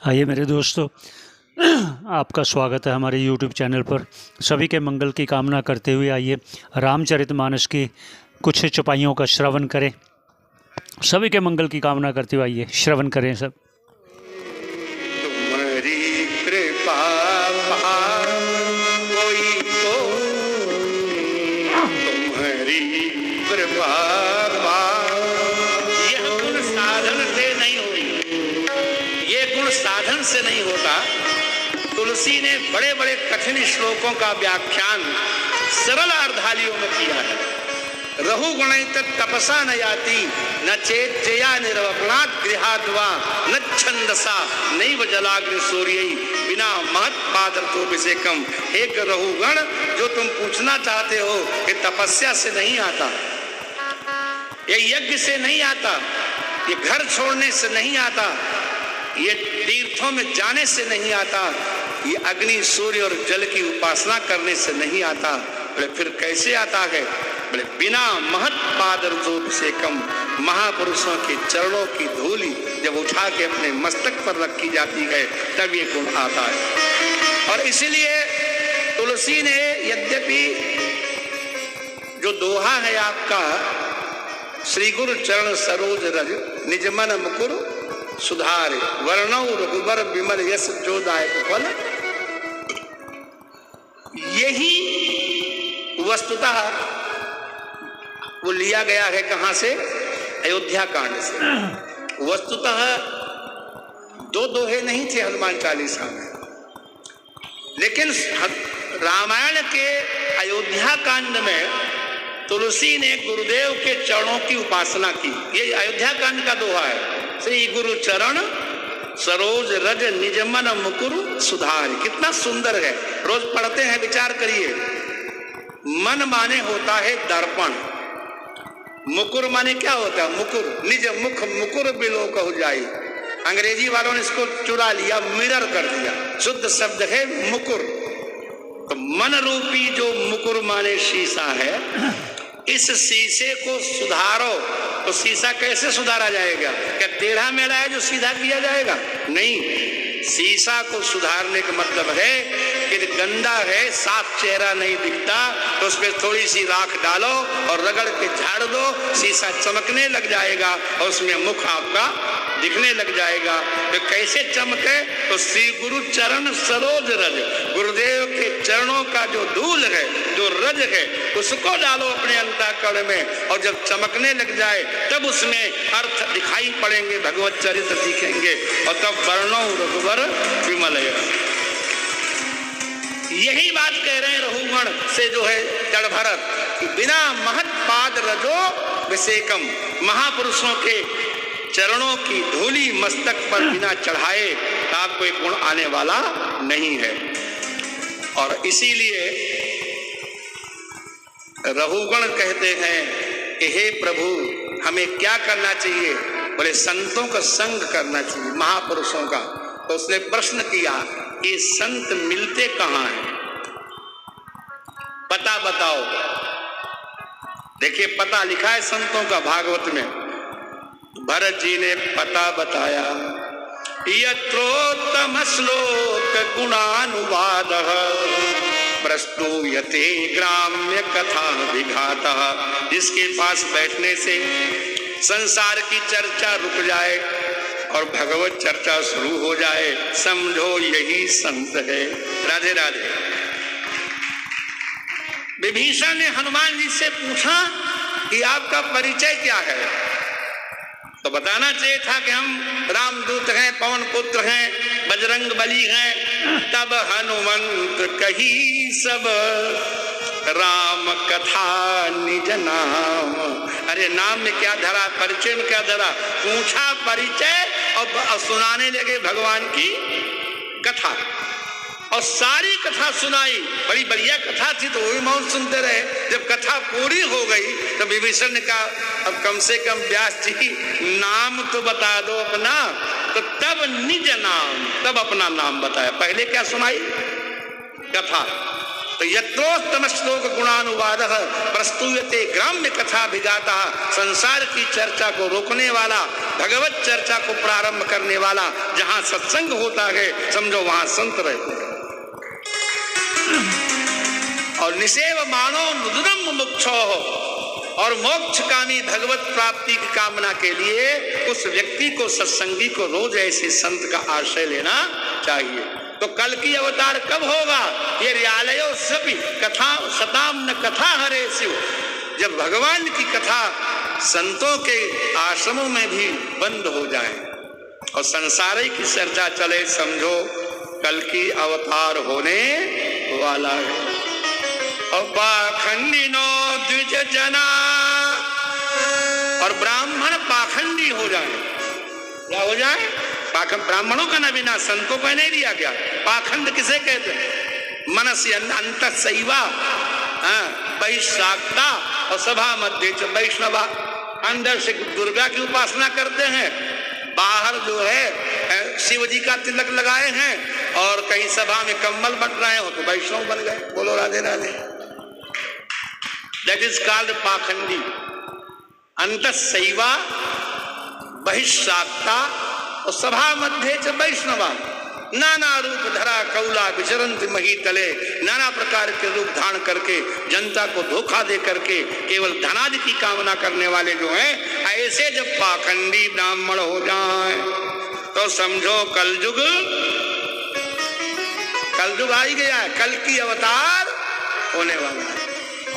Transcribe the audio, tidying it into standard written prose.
आइए मेरे दोस्तों, आपका स्वागत है हमारे YouTube चैनल पर। सभी के मंगल की कामना करते हुए आइए रामचरितमानस की कुछ चौपाइयों का श्रवण करें। सभी के मंगल की कामना करते हुए आइए श्रवण करें सब। तुम्हारी कृपा कोई तो, तुम्हारी कृपा यह गुण साधन से नहीं हुई, ये गुण साधन से नहीं होता। तुलसी ने बड़े बड़े कठिन श्लोकों का व्याख्यान सरल अर्धालियों में किया है। रहुगुणैत तपसा न याति न चेत जया निर्वपनात् गृहाद्वा न छंदसा नैव जलाग्नि सूर्यै बिना महत् पादर्तो विषेकम। हे रहुगण, जो तुम पूछना चाहते हो कि तपस्या से नहीं आता, ये यज्ञ से नहीं आता, ये घर छोड़ने से नहीं आता, ये तीर्थों में जाने से नहीं आता, ये अग्नि सूर्य और जल की उपासना करने से नहीं आता। बोले फिर कैसे आता है? बोले बिना महत् पादर्शोभिषेकम, महापुरुषों के चरणों की धूलि जब उठा के अपने मस्तक पर रखी जाती है तब ये गुण आता है। और इसीलिए तुलसी ने यद्यपि जो दोहा है आपका, श्री गुरु चरण सरोज रज निज मन मुकुर सुधारे वर्णौ रघुबर विमल यश जोदायक फल, यही वस्तुतः वो लिया गया है कहां से? अयोध्या कांड से। वस्तुतः दो दोहे नहीं थे हनुमान चालीसा में, लेकिन रामायण के अयोध्या कांड में तुलसी ने गुरुदेव के चरणों की उपासना की। ये अयोध्या कांड का दोहा है। श्री गुरु चरण सरोज रज निज मन मुकुर सुधार। कितना सुंदर है, रोज पढ़ते हैं, विचार करिए। मन माने होता है दर्पण, मुकुर माने क्या होता है? मुकुर, निज मुख मुकुर बिलो कहु जाई। अंग्रेजी वालों ने इसको चुरा लिया, मिरर कर दिया। शुद्ध शब्द है मुकुर। तो मन रूपी जो मुकुर माने शीशा है, इस शीशे को सुधारो। तो शीशा कैसे सुधारा जाएगा? क्या टेढ़ा मेढ़ा है जो सीधा किया जाएगा? नहीं, शीशा को सुधारने का मतलब है कि गंदा है, साफ चेहरा नहीं दिखता, तो उसमें थोड़ी सी राख डालो और रगड़ के झाड़ दो, शीशा चमकने लग जाएगा और उसमें मुख आपका दिखने लग जाएगा। तो कैसे चमके? तो श्री गुरु चरण सरोज रज, गुरुदेव के चरणों का जो धूल है, जो रज है, उसको डालो अपने अंतःकरण में, और जब चमकने लग जाए तब उसमें अर्थ दिखाई पड़ेंगे, भगवत चरित्र दिखेंगे, और तब वर्णो रघुवर विमल। यही बात कह रहे हैं रघुगण से जो है जड़ भरत, कि बिना महत् पाद रजो विषेकम, महापुरुषों के चरणों की धूली मस्तक पर बिना चढ़ाए आपको एक गुण आने वाला नहीं है। और इसीलिए रघुगण कहते हैं कि हे प्रभु, हमें क्या करना चाहिए? बोले संतों का संग करना चाहिए, महापुरुषों का। तो उसने प्रश्न किया, ये संत मिलते कहाँ हैं? पता बताओ। देखिए, पता लिखा है संतों का भागवत में। भरत जी ने पता बताया, यत्रोत्तम श्लोक गुणानुवादः प्रस्तूयते ग्राम्य कथा विघातः। जिसके पास बैठने से संसार की चर्चा रुक जाए और भगवत चर्चा शुरू हो जाए, समझो यही संत है। राधे राधे। विभीषण ने हनुमान जी से पूछा कि आपका परिचय क्या है? तो बताना चाहिए था कि हम रामदूत हैं, पवन पुत्र हैं, बजरंग बली हैं। तब हनुमंत कही सब राम कथा निज नाम। अरे नाम में क्या धरा, परिचय में क्या धरा? पूछा परिचय और सुनाने लगे भगवान की कथा, और सारी कथा सुनाई। बड़ी बढ़िया कथा थी, तो वो भी मौन सुनते रहे। जब कथा पूरी हो गई तो विभीषण ने कहा, अब कम से कम व्यास जी नाम तो बता दो अपना। तो तब निज नाम, तब अपना नाम बताया। पहले क्या सुनाई? कथा। तो यत्रोत्तम श्लोक गुणानुवाद प्रस्तुयते ग्राम्य कथा विगाता, संसार की चर्चा को रोकने वाला, भगवत चर्चा को प्रारंभ करने वाला, जहां सत्संग होता है समझो वहां संत रहते हैं। और निषेव मानो नुदनम मुमुक्षो, और मोक्षकामी भगवत प्राप्ति की कामना के लिए उस व्यक्ति को, सत्संगी को रोज ऐसे संत का आश्रय लेना चाहिए। तो कल की अवतार कब होगा? ये रियालयो सपि कथा सताम न कथा हरे शिव, जब भगवान की कथा संतों के आश्रमों में भी बंद हो जाए और संसार की चर्चा चले, समझो कल की अवतार होने वाला है। और पाखंडिनो द्विज जना, और ब्राह्मण पाखंडी हो जाए। क्या हो जाए? ब्राह्मणों का ना बिना संतों को नहीं दिया गया। पाखंड किसे कहते हैं? मनस्य अंत सैवा, बहिष्काता और सभा मध्य वैष्णवा। अंदर से दुर्गा की उपासना करते हैं, बाहर जो है शिव जी का तिलक लगाए हैं, और कहीं सभा में कम्बल बट रहे हो तो वैष्णव बन गए। बोलो Radhe Radhe. That is called पाखंडी। अंत सैवा, बहिष्काता और सभा मध्य च वैष्णवा। नाना रूप धरा कौला विचरंत मही तले, नाना प्रकार के रूप धारण करके जनता को धोखा दे करके केवल धनादि की कामना करने वाले जो हैं, ऐसे जब पाखंडी ब्राह्मण हो जाए तो समझो कलयुग आ ही गया है, कल की अवतार होने वाला है।